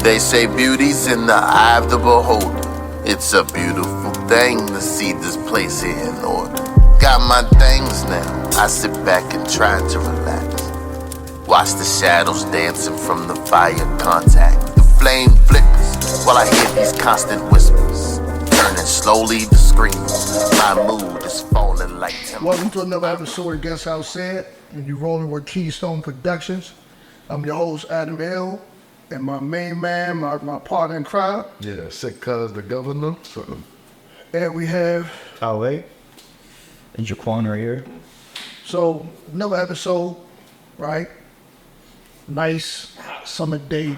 They say beauty's in the eye of the beholder. It's a beautiful thing to see this place here in order. Got my things now, I sit back and try to relax. Watch the shadows dancing from the fire contact. The flame flickers while I hear these constant whispers, turning slowly to screams. My mood is falling like timber. Welcome to another episode of Guess I'll Say It, and you're rolling with Keystone Productions. I'm your host, Adam L., and my main man, my partner in crime. Yeah, sick cuz the governor. And we have Ale and Jaquan right here. So another episode, right? Nice summer day.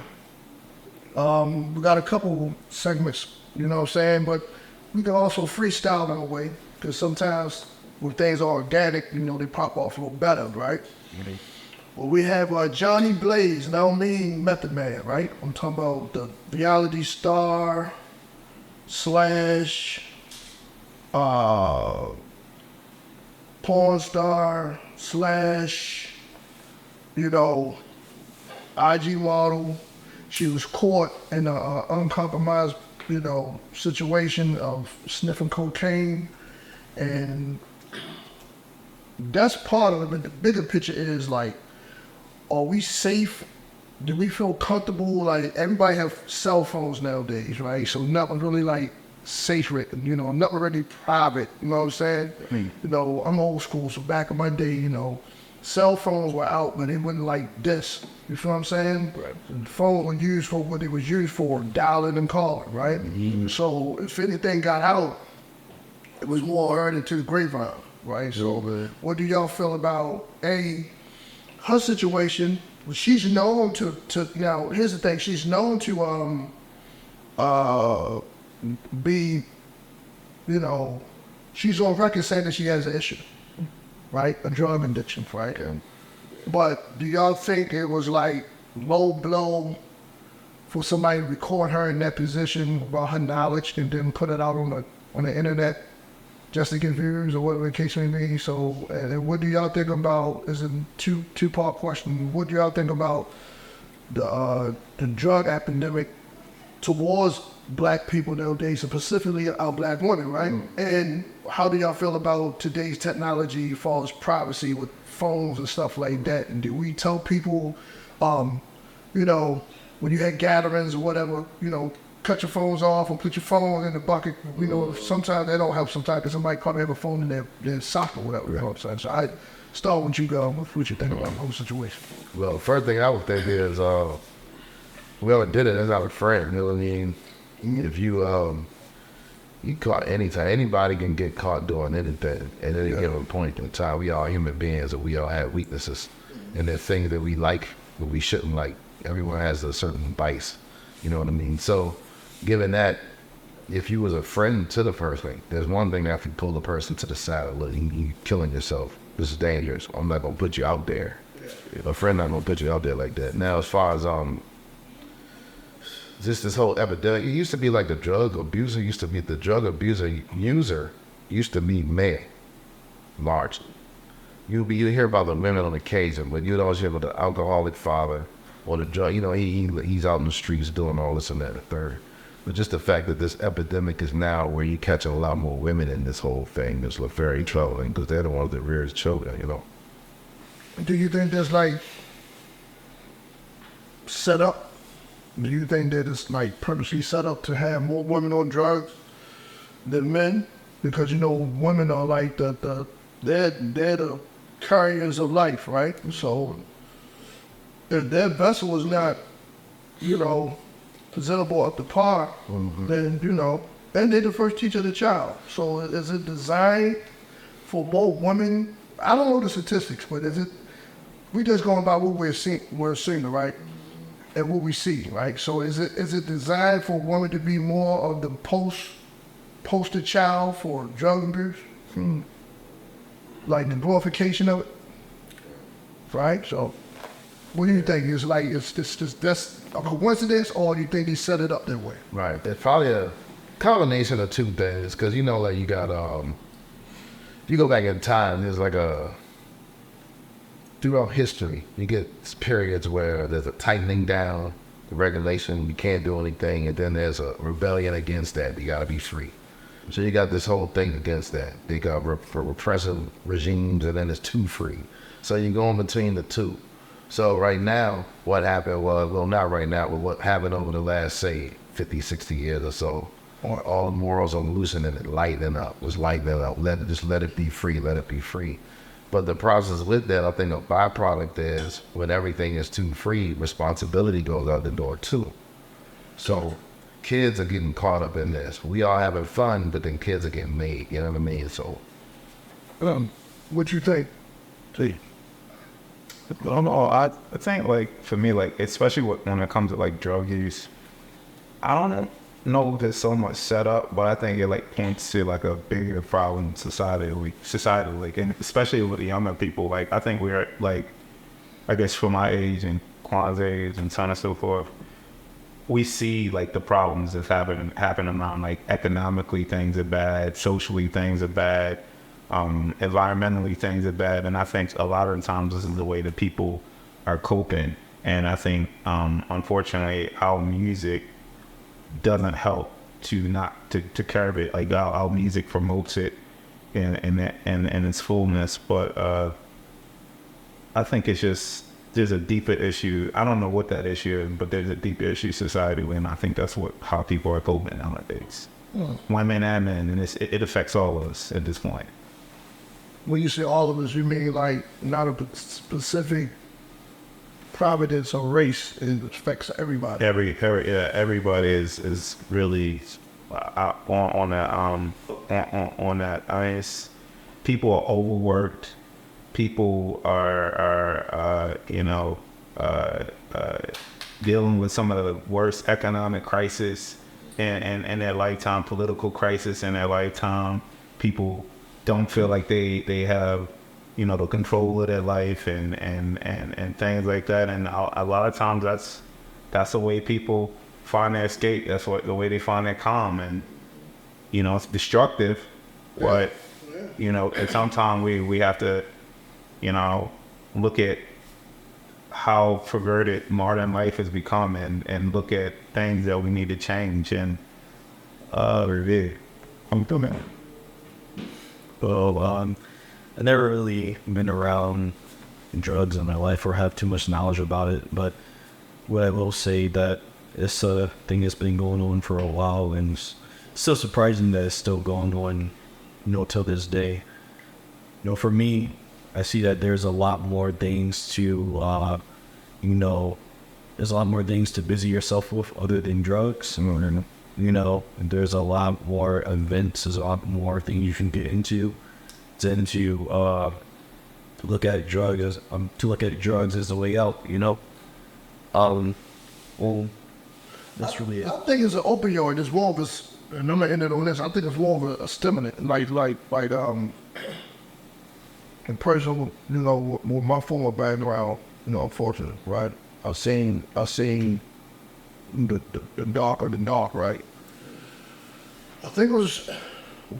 We got a couple segments, you know what I'm saying? But we can also freestyle in a way, because sometimes when things are organic, you know, they pop off a little better, right? Mm-hmm. Well, we have Jhonne Blaze, and I don't mean Method Man, right? I'm talking about the reality star slash porn star slash, you know, IG model. She was caught in an uncompromised, you know, situation of sniffing cocaine, and that's part of it. But the bigger picture is like, are we safe? Do we feel comfortable? Like, everybody have cell phones nowadays, right? So nothing really like sacred, you know, nothing really private, you know what I'm saying? You know, I'm old school, so back in my day, you know, cell phones were out, but it wasn't like this. You feel what I'm saying? Right. The phone was used for what it was used for, dialing and calling, right? Mm-hmm. So if anything got out, it was more heard into the grapevine, right? So what do y'all feel about her situation? Well, she's known to you know, here's the thing, she's known to be, you know, she's on record saying that she has an issue, right? A drug addiction, right? Yeah. But do y'all think it was like low blow for somebody to record her in that position about her knowledge and then put it out on the internet just to get views or whatever the case may be? So, and what do y'all think about, is a two-part question, what do y'all think about the drug epidemic towards black people nowadays, and specifically our black women, right? Mm-hmm. And how do y'all feel about today's technology as far as privacy with phones and stuff like that? And do we tell people, you know, when you had gatherings or whatever, you know, cut your phones off and put your phone in the bucket? You know, sometimes they don't help sometimes, because somebody probably have a phone in their sock or whatever. Right. You know what I'm saying? So I start with you, go. What you think about the whole situation? Well, the first thing I would think is, whoever did it is our friend. You know what I mean? If you caught anytime, anybody can get caught doing anything at any given point in time. We all human beings, and we all have weaknesses, and there's things that we like, but we shouldn't like. Everyone has a certain vice, you know what I mean? So, given that, if you was a friend to the person, there's one thing that if you pull the person to the side, look, you're killing yourself. This is dangerous. I'm not gonna put you out there. A friend not gonna put you out there like that. Now, as far as just this whole epidemic, it used to be like the drug abuser used to be male, largely. You hear about the women on occasion, but you'd always hear about the alcoholic father or the drug, you know, he's out in the streets doing all this and that and the third. But just the fact that this epidemic is now where you're catching a lot more women in this whole thing is very troubling, because they're the ones that rears children, you know. Do you think there's like set up? Do you think that it's like purposely set up to have more women on drugs than men? Because, you know, women are like they're the carriers of life, right? So if their vessel is not, you know, presentable up to par, then, you know, and they're the first teacher of the child. So is it designed for both women? I don't know the statistics, but is it, we just going by what we're seeing, right? And what we see, right? So is it designed for women to be more of the poster child for drug abuse? Like the glorification of it? Right? So what do you think? Is like, it's that's a coincidence, or do you think they set it up that way? Right. There's probably a combination of two things, because, you know, like you got, if you go back in time, there's like throughout history, you get periods where there's a tightening down regulation, you can't do anything, and then there's a rebellion against that. You got to be free. So you got this whole thing against that. They got for repressive regimes, and then there's too free. So you go in between the two. So right now, what happened was, well, not right now, but what happened over the last, say, 50, 60 years or so, all the morals are loosening and lightening up. Just lightening up. Just let it be free. Let it be free. But the process with that, I think a byproduct is when everything is too free, responsibility goes out the door too. So kids are getting caught up in this. We all having fun, but then kids are getting made. You know what I mean? So, what you think? See, I don't know. I think, like, for me, like, especially when it comes to, like, drug use, I don't know if it's so much set up, but I think it, like, points to, like, a bigger problem societally, and especially with the younger people. Like, I think we're, like, I guess for my age and Quan's age and so on and so forth, we see, like, the problems that's happening around, like, economically things are bad, socially things are bad, environmentally things are bad, and I think a lot of the times this is the way that people are coping. And I think, unfortunately, our music doesn't help to curb it. Like, our music promotes it in its fullness, but I think it's just there's a deeper issue. I don't know what that issue is, but there's a deeper issue societally, and I think that's how people are coping nowadays. Women and men, and it affects all of us at this point. When you say all of us, you mean like not a specific providence or race? It affects everybody. Everybody is really on that. I mean, people are overworked. People are dealing with some of the worst economic crisis in their lifetime, political crisis in their lifetime. People don't feel like they have, the control of their life and things like that. And a lot of times that's the way people find their escape. That's the way they find their calm. And, it's destructive, but, and sometimes we have to, look at how perverted modern life has become and look at things that we need to change and review. I'm coming. Well, I never really been around drugs in my life or have too much knowledge about it, but what I will say that it's a thing that's been going on for a while, and it's still surprising that it's still going on, till this day. For me, I see that there's a lot more things to, there's a lot more things to busy yourself with other than drugs. There's a lot more events, there's a lot more things you can get into. Than to look at drugs as the way out. Well, that's really it. I think it's an opioid. It's more of a, and I'm gonna end it on this. I think it's more of a stimulant, like in person, with my former background, unfortunately, right? I've seen the dark of the dark, right? I think it was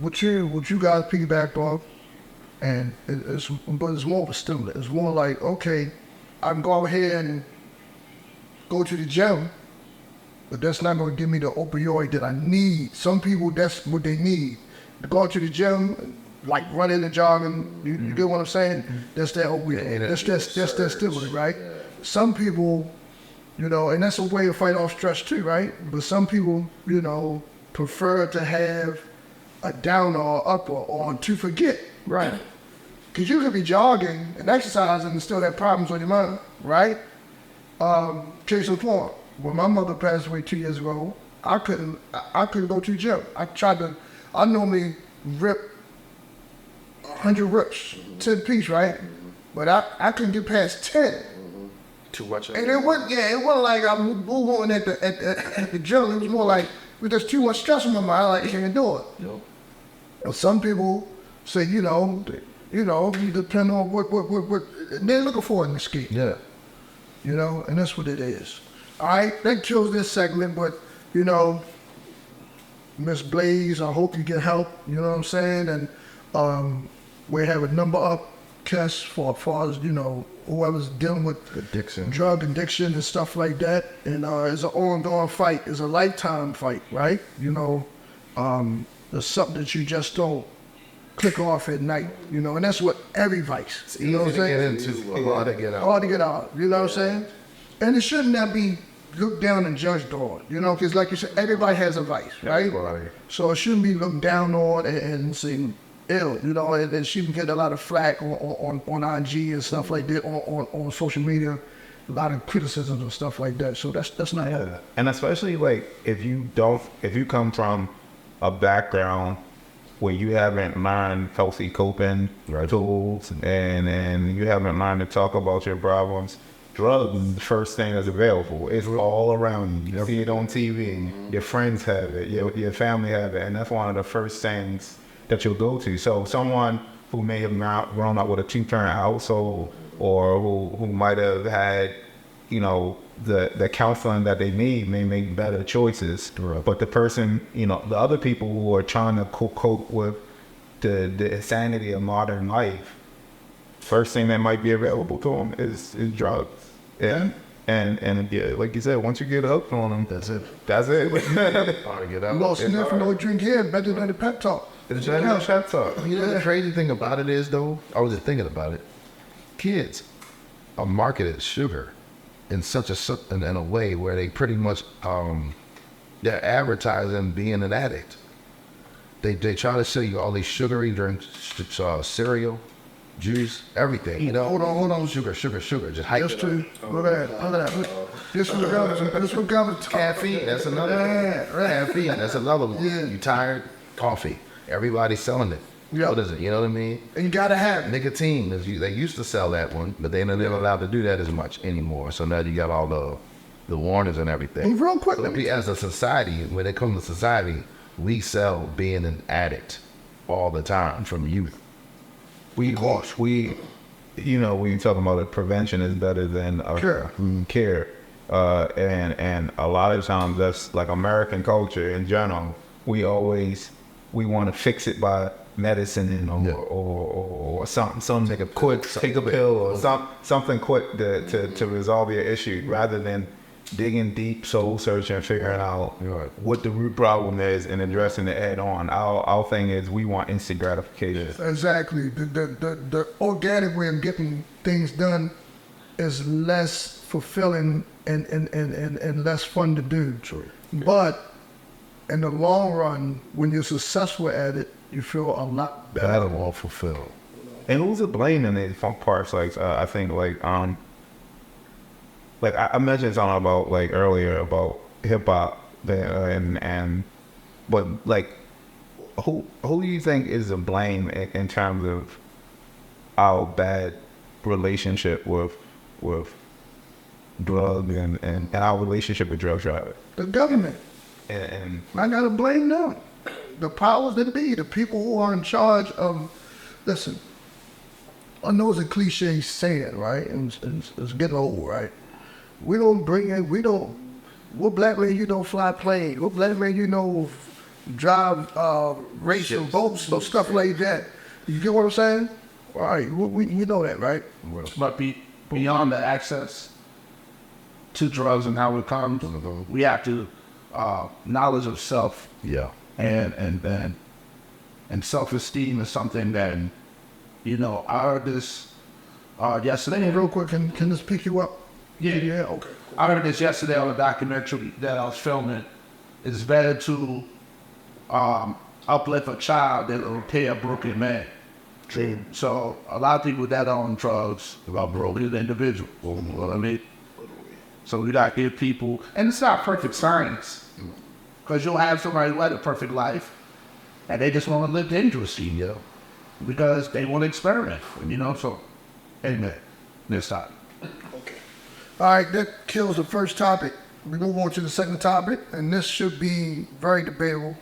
what you guys piggybacked off, and it's more of a stimulant. It's more like, okay, I can go ahead and go to the gym, but that's not going to give me the opioid that I need. Some people, that's what they need. To go to the gym, like running and jogging, you get what I'm saying? That's that opioid. That's that stimulant, right? Some people, and that's a way to fight off stress too, right? But some people, prefer to have a downer or upper or to forget, right? Because you could be jogging and exercising and still have problems on your mind, right? Case in point, when my mother passed away 2 years ago, I couldn't go to the gym. I normally rip 100 reps, 10 piece, right? But I couldn't get past 10. Too much. And it wasn't like I'm moving at the gym. It was more like there's too much stress on my mind. Like, I can't do it. Yep. Some people say, you depend on what they're looking for in the escape. Yeah. And that's what it is. All right, that kills this segment, but, Miss Blaze, I hope you get help, you know what I'm saying? And we have a number up Kess, for as far as, you know, whoever's dealing with Addiction. drug addiction and stuff like that. And it's an ongoing fight. It's a lifetime fight, right? You know, it's something that you just don't click off at night, you know, and that's what every vice, you know what I'm saying? Get into, hard to get out. Hard to get out, you know what I'm saying? And it shouldn't not be looked down and judged on, you know, because like you said, everybody has a vice, right? Right. So it shouldn't be looked down on and seen ill, you know, and she can get a lot of flack on IG and stuff like that, on social media, a lot of criticisms and stuff like that. So that's not Yeah. And especially like if you come from a background where you haven't learned healthy coping tools and you haven't learned to talk about your problems, drugs is the first thing that's available. It's all around you. You see it on TV. Your friends have it. Your family have it. And that's one of the first things that you'll go to. So someone who may have grown up with a two-parent household or who might have had, you know, the counseling that they need may make better choices. Right. But the person, you know, the other people who are trying to cope with the insanity of modern life, first thing that might be available to them is drugs. Yeah. And yeah, like you said, once you get hooked on them, that's it. Hard to get out. no sniff, no drink here, better than the pep talk. It's better than pep talk. You know, the crazy thing about it is, though, I was just thinking about it. Kids are marketed sugar in in a way where they pretty much they're advertising being an addict. They try to sell you all these sugary drinks, cereal, juice, everything. You know, hold on, sugar, just hype Just it to up. look at that. This what government Caffeine, that's another one. Caffeine, that's another one. Yeah. You tired? Coffee. Everybody's selling it. Yeah. What is it? You know what I mean? And you gotta have it. Nicotine. They used to sell that one, but they're not allowed to do that as much anymore. So now you got all the warnings and everything. And real quick, So as a society, when it comes to society, we sell being an addict all the time from youth. We, you know, when you're talking about it, prevention is better than care. And a lot of times that's like American culture in general. We want to fix it by medicine or something take a quick, take a pill or something quick to resolve your issue rather than digging deep, soul searching, figuring out what the root problem is and addressing it head on. Our thing is we want instant gratification. exactly. The organic way of getting things done is less fulfilling and less fun to do. True. But in the long run, when you're successful at it, you feel a lot better. Better, more fulfilled. And who's to blame in the funk parts? Like I think like I mentioned something about like earlier about hip hop but like who do you think is to blame in terms of our bad relationship with drugs and our relationship with drug trafficking? The government. And I gotta blame them. The powers that be, the people who are in charge of. Listen, I know it's a cliche saying, right? And it's getting old, right? What black man you know fly planes? What black man you know drive racing boats and stuff like that? You get what I'm saying? All right, you know that, right? But beyond the access to drugs and how it comes, we have to knowledge of self. Yeah. And self-esteem is something that, you know, I heard this yesterday. Hey, real quick, can this pick you up? Yeah, okay. I heard this yesterday on a documentary that I was filming. It's better to uplift a child than to repair a broken man. So a lot of people that are on drugs are broken individuals. You know what I mean? So we got to give people, and it's not perfect science, because you'll have somebody who had a perfect life, and they just want to live dangerously, you know, because they want to experiment, you know. So, anyway, next time. All right, that kills the first topic. We move on to the second topic, and this should be very debatable.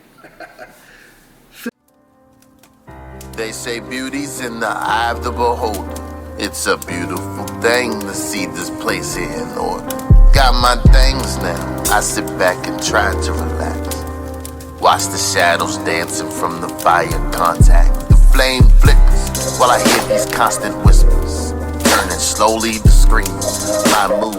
They say beauty's in the eye of the beholder. It's a beautiful thing to see this place here in order. Got my things now. I sit back and try to relax. Watch the shadows dancing from the fire contact. The flame flickers while I hear these constant whispers, turning slowly to screams. My mood